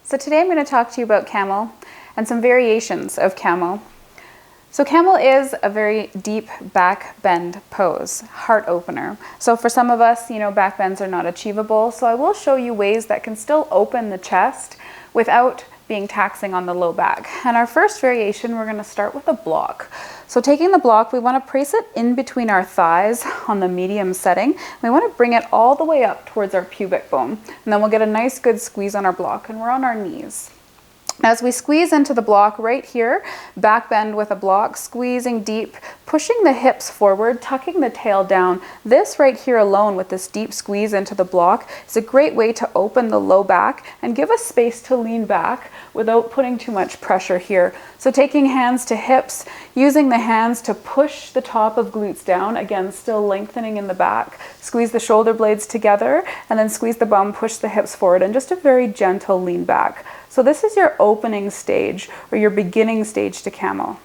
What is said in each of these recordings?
So today I'm going to talk to you about camel and some variations of camel. So camel is a very deep back bend pose, heart opener. So for some of us, back bends are not achievable. So I will show you ways that can still open the chest without being taxing on the low back. And our first variation, we're going to start with a block. So taking the block, we want to place it in between our thighs on the medium setting. We want to bring it all the way up towards our pubic bone. And then we'll get a nice good squeeze on our block, and we're on our knees. As we squeeze into the block right here, back bend with a block, squeezing deep, pushing the hips forward, tucking the tail down. This right here alone with this deep squeeze into the block is a great way to open the low back and give us space to lean back without putting too much pressure here. So taking hands to hips, using the hands to push the top of glutes down, again still lengthening in the back. Squeeze the shoulder blades together and then squeeze the bum, push the hips forward, and just a very gentle lean back. So this is your opening stage or your beginning stage to camel.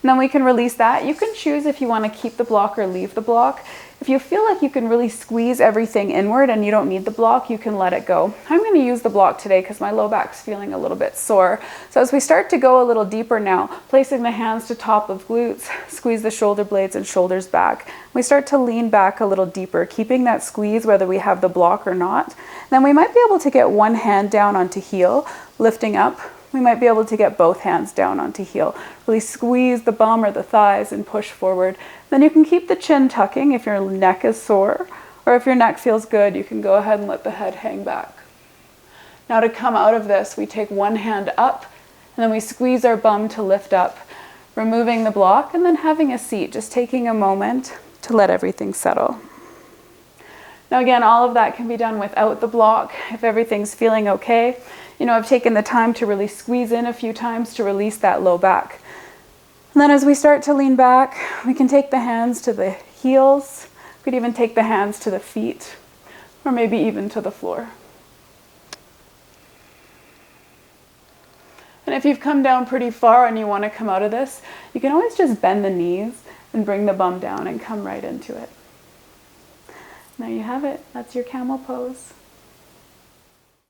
And then we can release that. You can choose if you want to keep the block or leave the block. If you feel like you can really squeeze everything inward and you don't need the block, you can let it go. I'm going to use the block today because my low back's feeling a little bit sore. So as we start to go a little deeper now, placing the hands to top of glutes, squeeze the shoulder blades and shoulders back. We start to lean back a little deeper, keeping that squeeze whether we have the block or not. Then we might be able to get one hand down onto heel, lifting up. We might be able to get both hands down onto heel. Really squeeze the bum or the thighs and push forward. Then you can keep the chin tucking if your neck is sore, or if your neck feels good, you can go ahead and let the head hang back. Now to come out of this, we take one hand up, and then we squeeze our bum to lift up, removing the block, and then having a seat, just taking a moment to let everything settle. Now again, all of that can be done without the block if everything's feeling okay. I've taken the time to really squeeze in a few times to release that low back. And then as we start to lean back, we can take the hands to the heels. We could even take the hands to the feet, or maybe even to the floor. And if you've come down pretty far and you want to come out of this, you can always just bend the knees and bring the bum down and come right into it. There you have it. That's your camel pose.